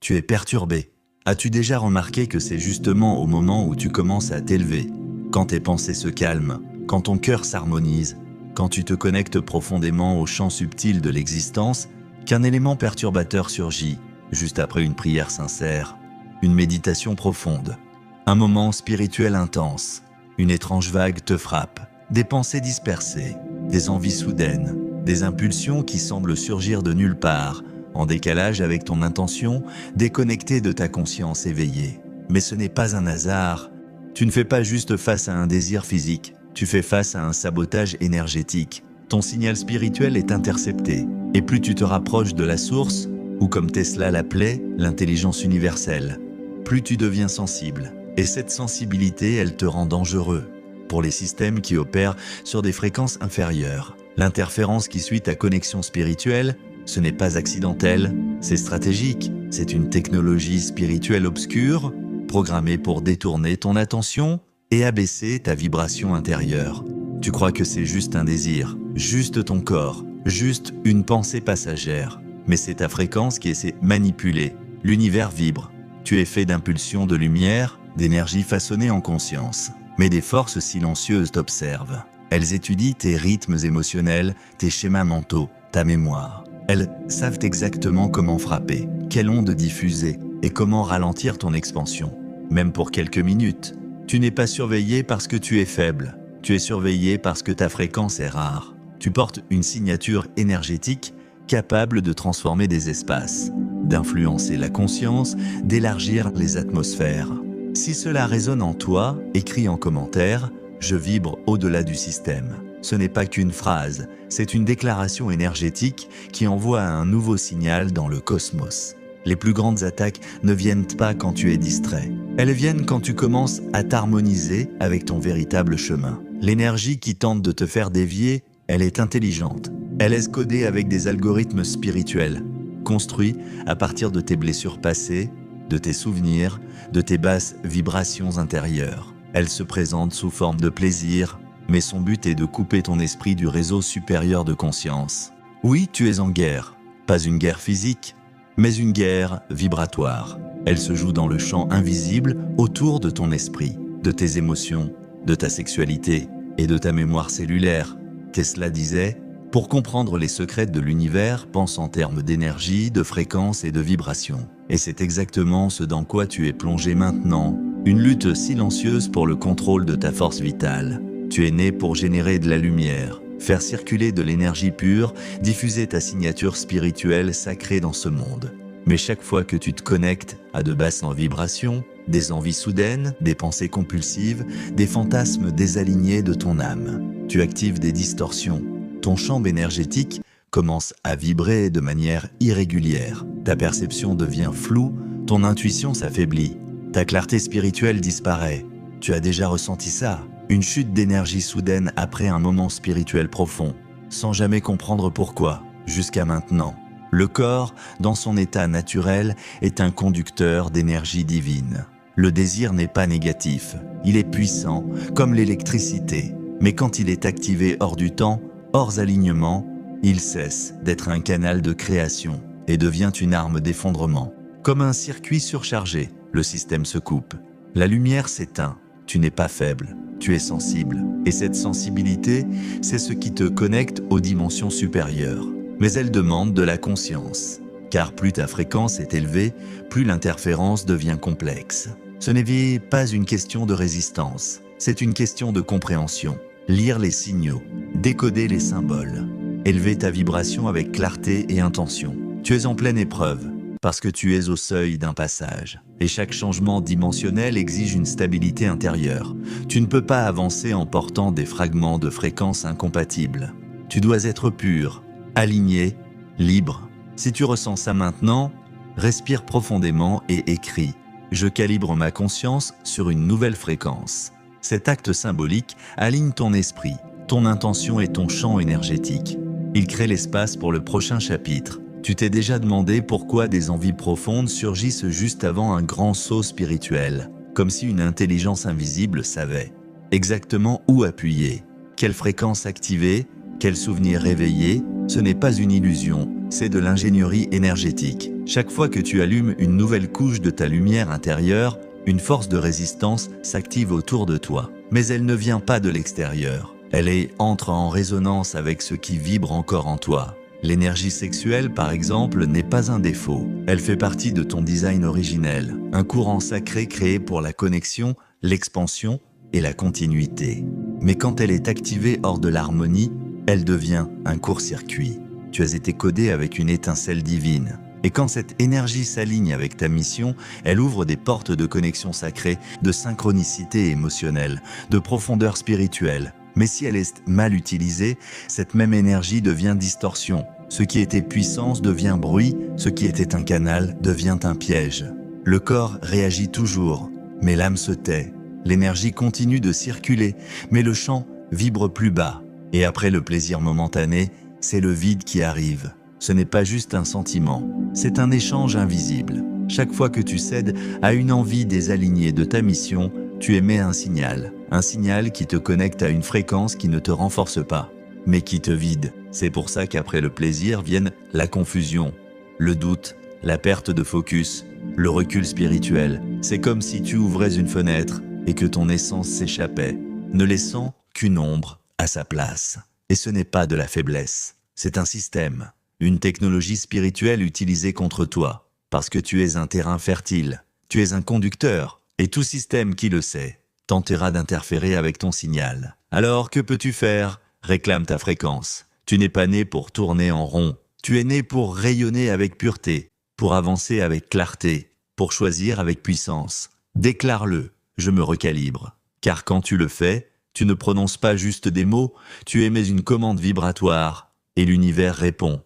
tu es perturbé. As-tu déjà remarqué que c'est justement au moment où tu commences à t'élever, quand tes pensées se calment, quand ton cœur s'harmonise, quand tu te connectes profondément au champ subtil de l'existence, qu'un élément perturbateur surgit, juste après une prière sincère, une méditation profonde, un moment spirituel intense, une étrange vague te frappe, des pensées dispersées, des envies soudaines, des impulsions qui semblent surgir de nulle part, en décalage avec ton intention, déconnectée de ta conscience éveillée. Mais ce n'est pas un hasard. Tu ne fais pas juste face à un désir physique, tu fais face à un sabotage énergétique. Ton signal spirituel est intercepté, et plus tu te rapproches de la source, ou comme Tesla l'appelait, l'intelligence universelle, plus tu deviens sensible. Et cette sensibilité, elle te rend dangereux pour les systèmes qui opèrent sur des fréquences inférieures. L'interférence qui suit ta connexion spirituelle, ce n'est pas accidentel, c'est stratégique. C'est une technologie spirituelle obscure, programmée pour détourner ton attention et abaisser ta vibration intérieure. Tu crois que c'est juste un désir, juste ton corps, juste une pensée passagère. Mais c'est ta fréquence qui essaie de manipuler. L'univers vibre. Tu es fait d'impulsions de lumière, d'énergie façonnée en conscience. Mais des forces silencieuses t'observent. Elles étudient tes rythmes émotionnels, tes schémas mentaux, ta mémoire. Elles savent exactement comment frapper, quelle onde diffuser et comment ralentir ton expansion. Même pour quelques minutes. Tu n'es pas surveillé parce que tu es faible. Tu es surveillé parce que ta fréquence est rare. Tu portes une signature énergétique capable de transformer des espaces, d'influencer la conscience, d'élargir les atmosphères. Si cela résonne en toi, écris en commentaire « Je vibre au-delà du système ». Ce n'est pas qu'une phrase, c'est une déclaration énergétique qui envoie un nouveau signal dans le cosmos. Les plus grandes attaques ne viennent pas quand tu es distrait. Elles viennent quand tu commences à t'harmoniser avec ton véritable chemin. L'énergie qui tente de te faire dévier, elle est intelligente. Elle est codée avec des algorithmes spirituels, construits à partir de tes blessures passées, de tes souvenirs, de tes basses vibrations intérieures. Elle se présente sous forme de plaisir, mais son but est de couper ton esprit du réseau supérieur de conscience. Oui, tu es en guerre, pas une guerre physique, mais une guerre vibratoire. Elle se joue dans le champ invisible autour de ton esprit, de tes émotions, de ta sexualité et de ta mémoire cellulaire. Tesla disait « Pour comprendre les secrets de l'univers, pense en termes d'énergie, de fréquence et de vibration. » Et c'est exactement ce dans quoi tu es plongé maintenant. Une lutte silencieuse pour le contrôle de ta force vitale. Tu es né pour générer de la lumière, faire circuler de l'énergie pure, diffuser ta signature spirituelle sacrée dans ce monde. Mais chaque fois que tu te connectes à de basses vibrations, des envies soudaines, des pensées compulsives, des fantasmes désalignés de ton âme, tu actives des distorsions. Ton champ énergétique commence à vibrer de manière irrégulière. Ta perception devient floue, ton intuition s'affaiblit. Ta clarté spirituelle disparaît. Tu as déjà ressenti ça, une chute d'énergie soudaine après un moment spirituel profond, sans jamais comprendre pourquoi, jusqu'à maintenant. Le corps, dans son état naturel, est un conducteur d'énergie divine. Le désir n'est pas négatif, il est puissant, comme l'électricité. Mais quand il est activé hors du temps, hors alignement, il cesse d'être un canal de création et devient une arme d'effondrement. Comme un circuit surchargé, le système se coupe. La lumière s'éteint. Tu n'es pas faible, tu es sensible. Et cette sensibilité, c'est ce qui te connecte aux dimensions supérieures. Mais elle demande de la conscience. Car plus ta fréquence est élevée, plus l'interférence devient complexe. Ce n'est pas une question de résistance, c'est une question de compréhension. Lire les signaux, décoder les symboles, élever ta vibration avec clarté et intention. Tu es en pleine épreuve, parce que tu es au seuil d'un passage. Et chaque changement dimensionnel exige une stabilité intérieure. Tu ne peux pas avancer en portant des fragments de fréquences incompatibles. Tu dois être pur, aligné, libre. Si tu ressens ça maintenant, respire profondément et écris « Je calibre ma conscience sur une nouvelle fréquence ». Cet acte symbolique aligne ton esprit, ton intention et ton champ énergétique. Il crée l'espace pour le prochain chapitre. Tu t'es déjà demandé pourquoi des envies profondes surgissent juste avant un grand saut spirituel, comme si une intelligence invisible savait exactement où appuyer, quelle fréquence activer, quel souvenir réveiller. Ce n'est pas une illusion, c'est de l'ingénierie énergétique. Chaque fois que tu allumes une nouvelle couche de ta lumière intérieure, une force de résistance s'active autour de toi. Mais elle ne vient pas de l'extérieur. Entre en résonance avec ce qui vibre encore en toi. L'énergie sexuelle, par exemple, n'est pas un défaut. Elle fait partie de ton design originel, un courant sacré créé pour la connexion, l'expansion et la continuité. Mais quand elle est activée hors de l'harmonie, elle devient un court-circuit. Tu as été codé avec une étincelle divine. Et quand cette énergie s'aligne avec ta mission, elle ouvre des portes de connexion sacrée, de synchronicité émotionnelle, de profondeur spirituelle. Mais si elle est mal utilisée, cette même énergie devient distorsion. Ce qui était puissance devient bruit, ce qui était un canal devient un piège. Le corps réagit toujours, mais l'âme se tait. L'énergie continue de circuler, mais le champ vibre plus bas. Et après le plaisir momentané, c'est le vide qui arrive. Ce n'est pas juste un sentiment, c'est un échange invisible. Chaque fois que tu cèdes à une envie désalignée de ta mission, tu émets un signal qui te connecte à une fréquence qui ne te renforce pas, mais qui te vide. C'est pour ça qu'après le plaisir viennent la confusion, le doute, la perte de focus, le recul spirituel. C'est comme si tu ouvrais une fenêtre et que ton essence s'échappait, ne laissant qu'une ombre à sa place. Et ce n'est pas de la faiblesse, c'est un système. Une technologie spirituelle utilisée contre toi, parce que tu es un terrain fertile, tu es un conducteur, et tout système qui le sait tentera d'interférer avec ton signal. Alors que peux-tu faire? Réclame ta fréquence. Tu n'es pas né pour tourner en rond, tu es né pour rayonner avec pureté, pour avancer avec clarté, pour choisir avec puissance. Déclare-le, je me recalibre. Car quand tu le fais, tu ne prononces pas juste des mots, tu émets une commande vibratoire, et l'univers répond.